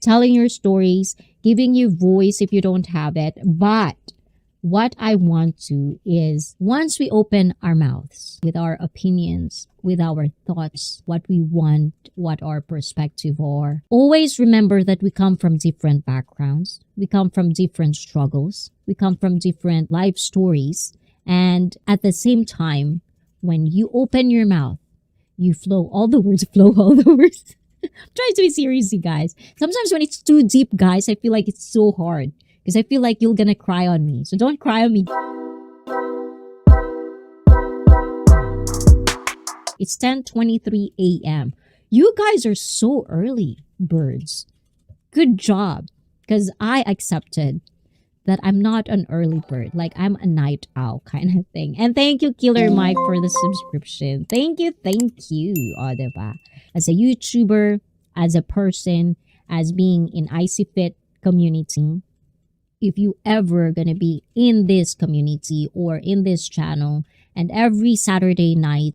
telling your stories, giving you voice if you don't have it. But what I want to is once we open our mouths with our opinions, with our thoughts, what we want, what our perspective are, always remember that we come from different backgrounds. We come from different struggles. We come from different life stories. And at the same time, when you open your mouth, you flow all the words, flow all the words. Try to be serious, you guys. Sometimes when it's too deep, guys, I feel like it's so hard because I feel like you're gonna cry on me. So don't cry on me. It's 10:23 a.m. You guys are so early, birds. Good job. Because I accepted that I'm not an early bird. Like, I'm a night owl kind of thing. And thank you, Killer Mike, for the subscription. Thank you. O, diba? As a YouTuber, as a person, as being in ICEE Fit community, if you ever gonna be in this community or in this channel, and every Saturday night,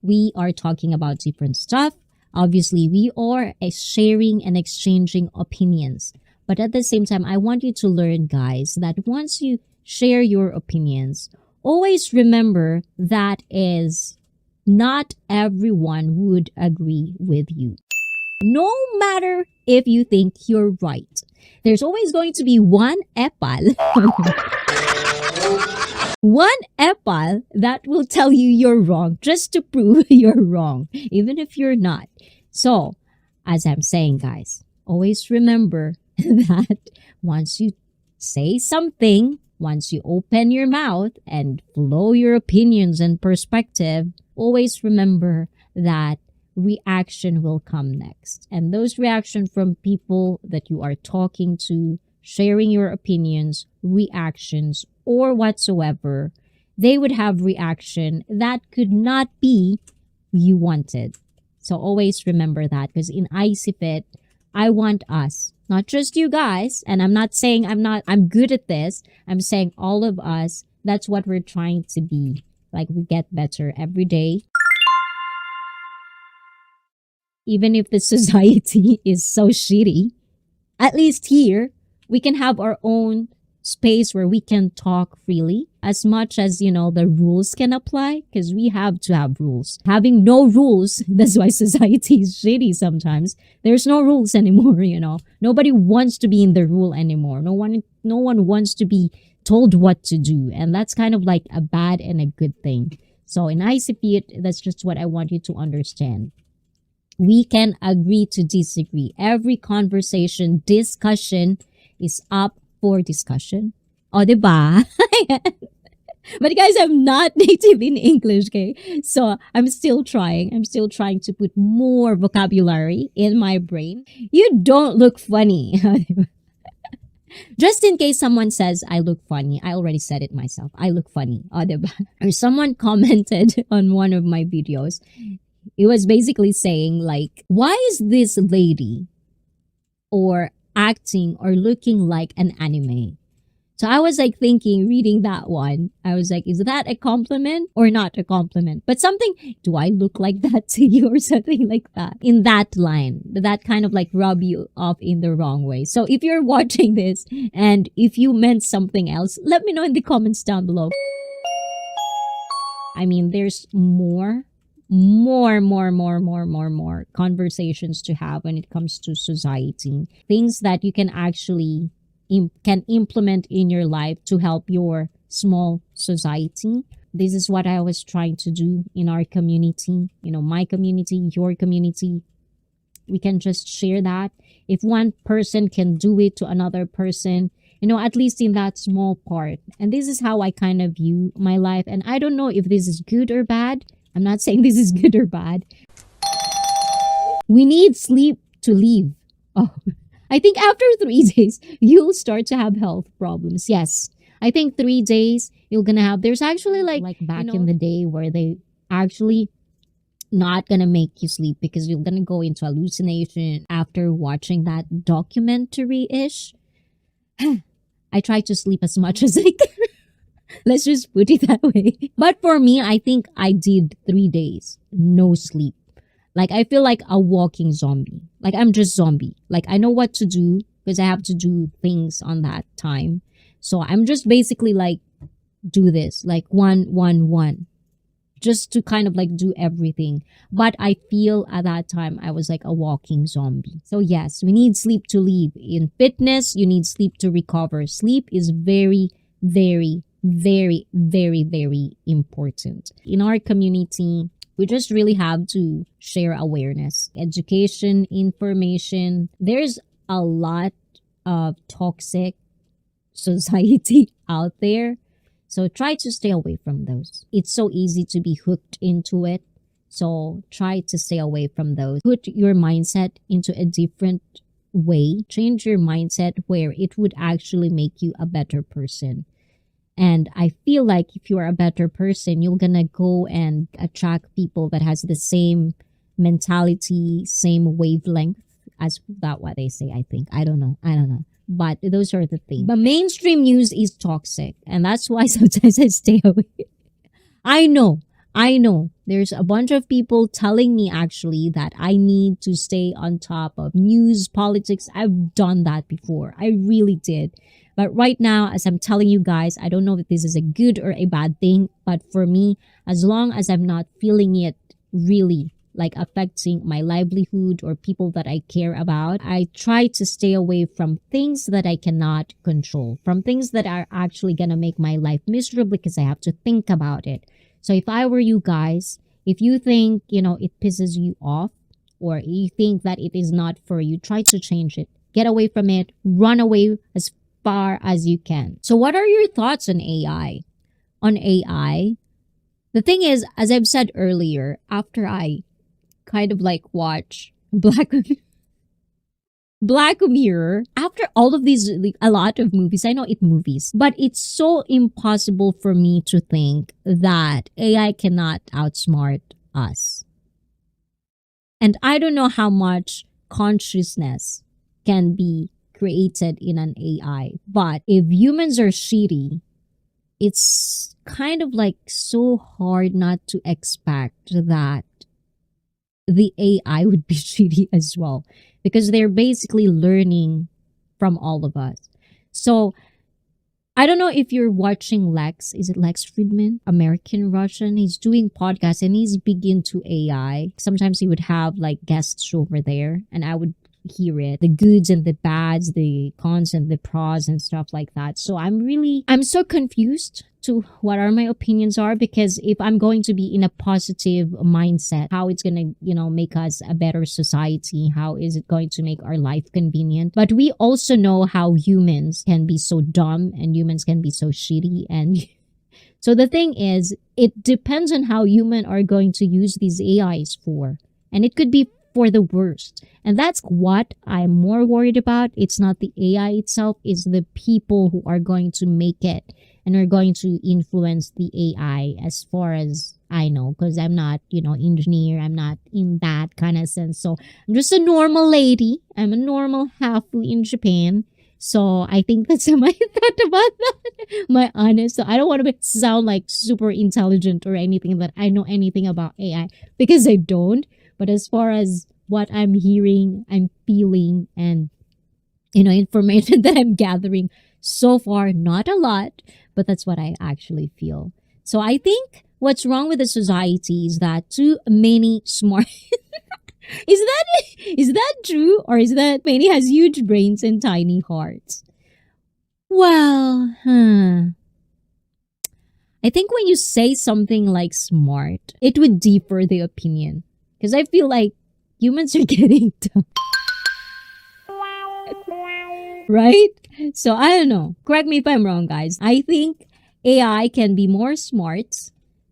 we are talking about different stuff. Obviously, we are sharing and exchanging opinions. But at the same time, I want you to learn, guys, that once you share your opinions, always remember that is not everyone would agree with you. No matter if you think you're right, there's always going to be one epal. One epal that will tell you you're wrong just to prove you're wrong, even if you're not. So, as I'm saying, guys, always remember that once you say something, once you open your mouth and flow your opinions and perspective, always remember that reaction will come next. And those reactions from people that you are talking to, sharing your opinions, reactions, or whatsoever, they would have reaction that could not be you wanted. So always remember that, because in ICEE Fit, I want us, not just you guys, and I'm not saying I'm good at this. I'm saying all of us, that's what we're trying to be. Like, we get better every day. Even if the society is so shitty, at least here, we can have our own space where we can talk freely as much as, the rules can apply, because we have to have rules. Having no rules, that's why society is shitty sometimes. There's no rules anymore, Nobody wants to be in the rule anymore. No one wants to be told what to do. And that's kind of like a bad and a good thing. So in ICEE, that's just what I want you to understand. We can agree to disagree. Every conversation, discussion is up for discussion. O, diba? But guys, I'm not native in English, okay? So I'm still trying. I'm still trying to put more vocabulary in my brain. You don't look funny. Just in case someone says I look funny, I already said it myself. I look funny. O, diba? Or someone commented on one of my videos. It was basically saying, like, why is this lady or acting or looking like an anime? So I was like thinking, reading that one, I was like, is that a compliment or not a compliment? But something, do I look like that to you or something like that? In that line, that kind of like rub you off in the wrong way. So if you're watching this and if you meant something else, let me know in the comments down below. I mean, there's more conversations to have when it comes to society. Things that you can actually implement in your life to help your small society. This is what I was trying to do in our community, my community, your community. We can just share that. If one person can do it to another person, at least in that small part. And this is how I kind of view my life. And I don't know if this is good or bad. I'm not saying this is good or bad. We need sleep to live. Oh, I think after 3 days, you'll start to have health problems. Yes, I think 3 days you're gonna have. There's actually like back in the day where they actually not gonna make you sleep because you're gonna go into hallucination after watching that documentary-ish. I try to sleep as much as I can. Let's just put it that way. But for me, I think I did 3 days, no sleep. Like I feel like a walking zombie. Like I'm just zombie. Like I know what to do because I have to do things on that time. So I'm just basically like do this like one just to kind of like do everything. But I feel at that time I was like a walking zombie. So yes, we need sleep to live. In fitness, you need sleep to recover. Sleep is very, very, very, very, very important. In our community, we just really have to share awareness, education, information. There's a lot of toxic society out there. So try to stay away from those. It's so easy to be hooked into it. So try to stay away from those. Put your mindset into a different way. Change your mindset where it would actually make you a better person. And I feel like if you're a better person, you're gonna go and attract people that has the same mentality, same wavelength as that what they say, I think. I don't know. But those are the things. But mainstream news is toxic. And that's why sometimes I stay away. I know. There's a bunch of people telling me actually that I need to stay on top of news, politics. I've done that before. I really did. But right now, as I'm telling you guys, I don't know if this is a good or a bad thing. But for me, as long as I'm not feeling it really like affecting my livelihood or people that I care about, I try to stay away from things that I cannot control, from things that are actually going to make my life miserable because I have to think about it. So if I were you guys, if you think, it pisses you off or you think that it is not for you, try to change it. Get away from it. Run away as far as you can. So what are your thoughts on AI? On AI, the thing is, as I've said earlier, after I kind of like watch Black Mirror, after all of these, like, a lot of movies, I know it's movies, but it's so impossible for me to think that AI cannot outsmart us. And I don't know how much consciousness can be created in an AI, but if humans are shitty, it's kind of like so hard not to expect that the AI would be shitty as well, because they're basically learning from all of us. So I don't know if you're watching Lex. Is it Lex Friedman? American Russian. He's doing podcasts and he's big into AI. Sometimes he would have like guests over there and I would hear it, the goods and the bads, the cons and the pros and stuff like that. So I'm so confused to what are my opinions are, because if I'm going to be in a positive mindset, how it's gonna make us a better society, how is it going to make our life convenient. But we also know how humans can be so dumb and humans can be so shitty. And so the thing is, it depends on how humans are going to use these AIs for, and it could be for the worst. And that's what I'm more worried about. It's not the AI itself, it's the people who are going to make it and are going to influence the AI, as far as I know, because I'm not, engineer. I'm not in that kind of sense. So I'm just a normal lady. I'm a normal hafu in Japan. So I think that's my thought about that. My honest. So I don't want to sound like super intelligent or anything that I know anything about AI, because I don't. But as far as what I'm hearing, I'm feeling, and information that I'm gathering so far, not a lot, but that's what I actually feel. So I think what's wrong with the society is that too many smart is that true, or is that many has huge brains and tiny hearts? Well, I think when you say something like smart, it would differ the opinion. Because I feel like humans are getting dumb. Right? So I don't know. Correct me if I'm wrong, guys. I think AI can be more smart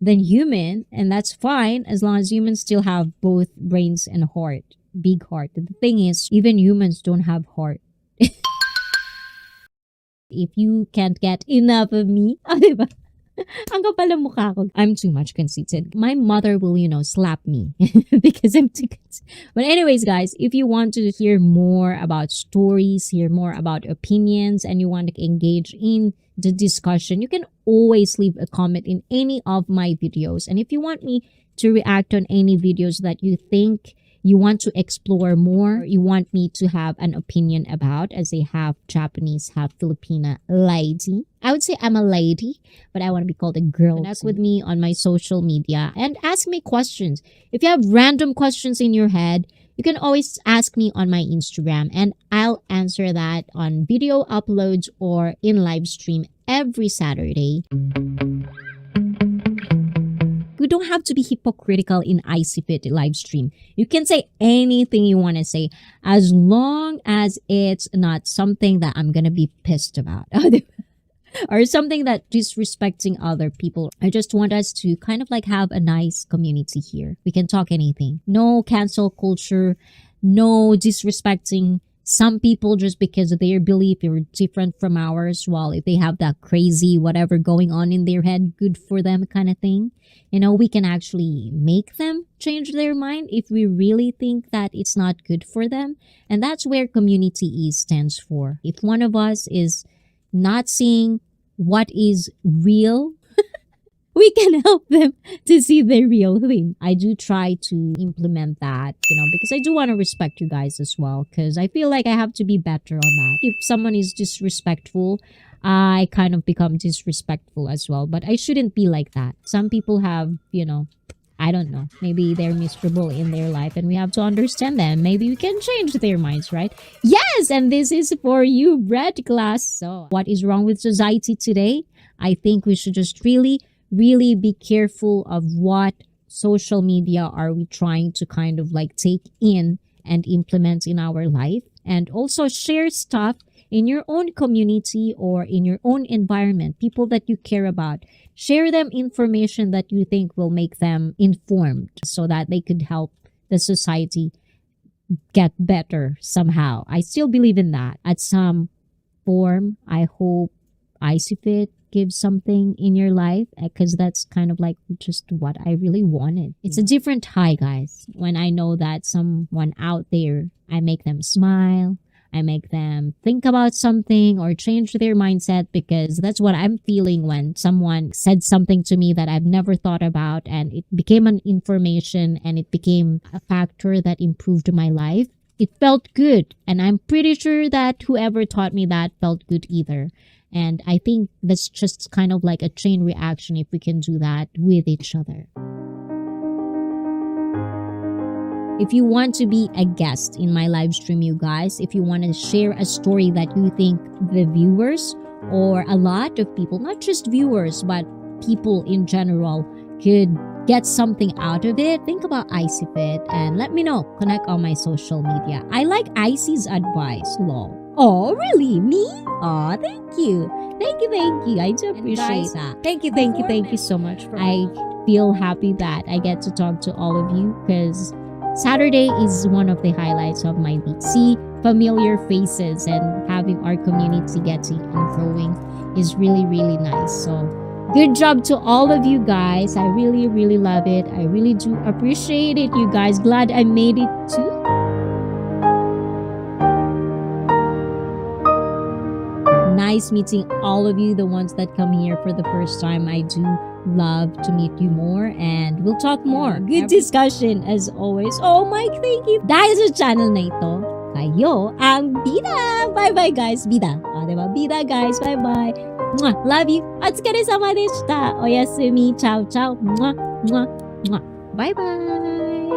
than human, and that's fine as long as humans still have both brains and heart. Big heart. The thing is, even humans don't have heart. If you can't get enough of me, diba? Ang kapal ng mukha ko. I'm too much conceited. My mother will, slap me because I'm too conceited. But anyways, guys, if you want to hear more about stories, hear more about opinions, and you want to engage in the discussion, you can always leave a comment in any of my videos. And if you want me to react on any videos that you think you want to explore more, you want me to have an opinion about as a half Japanese, half Filipina lady. I would say I'm a lady, but I want to be called a girl. Connect with me on my social media and ask me questions. If you have random questions in your head, you can always ask me on my Instagram and I'll answer that on video uploads or in live stream every Saturday. We don't have to be hypocritical in ICEE Fit live stream. You can say anything you want to say as long as it's not something that I'm going to be pissed about or something that disrespecting other people. I just want us to kind of like have a nice community here. We can talk anything. No cancel culture, no disrespecting some people just because of their belief are different from ours. Well, if they have that crazy whatever going on in their head, good for them kind of thing. You know, we can actually make them change their mind if we really think that it's not good for them. And that's where community E stands for. If one of us is not seeing what is real, we can help them to see the real thing. I do try to implement that, because I do want to respect you guys as well, because I feel like I have to be better on that. If someone is disrespectful, I kind of become disrespectful as well, but I shouldn't be like that. Some people have, I don't know, maybe they're miserable in their life and we have to understand them. Maybe we can change their minds, right? Yes, and this is for you, bread class. So what is wrong with society today? I think we should just really be careful of what social media are we trying to kind of like take in and implement in our life, and also share stuff in your own community or in your own environment, people that you care about. Share them information that you think will make them informed so that they could help the society get better somehow. I still believe in that. At some form, I hope ICEE Fit gives something in your life, because that's kind of like just what I really wanted. It's a different high, guys, when I know that someone out there, I make them smile, I make them think about something or change their mindset, because that's what I'm feeling when someone said something to me that I've never thought about and it became an information and it became a factor that improved my life. It felt good, and I'm pretty sure that whoever taught me that felt good either. And I think that's just kind of like a chain reaction if we can do that with each other. If you want to be a guest in my live stream, you guys, if you want to share a story that you think the viewers or a lot of people, not just viewers, but people in general could get something out of it, think about ICEE Fit and let me know. Connect on my social media. I like ICEE's advice, lol. Oh, really? Me? Oh, thank you. Thank you. I do appreciate that. Thank you so much. I feel happy that I get to talk to all of you, because Saturday is one of the highlights of my week. See familiar faces and having our community getting and growing is really, really nice. So good job to all of you guys. I really, really love it. I really do appreciate it, you guys. Glad I made it too. Nice meeting all of you, the ones that come here for the first time. I do love to meet you more and we'll talk more. Good discussion as always. Oh, Mike, thank you. Dahil sa channel na ito, kayo ang bida. Bye-bye, guys. Bida. Diba? Bida, guys. Bye-bye. Mwah. Love you. Otsukaresama deshita. Oyasumi. Ciao, ciao. Mwah. Mwah. Mwah. Bye-bye.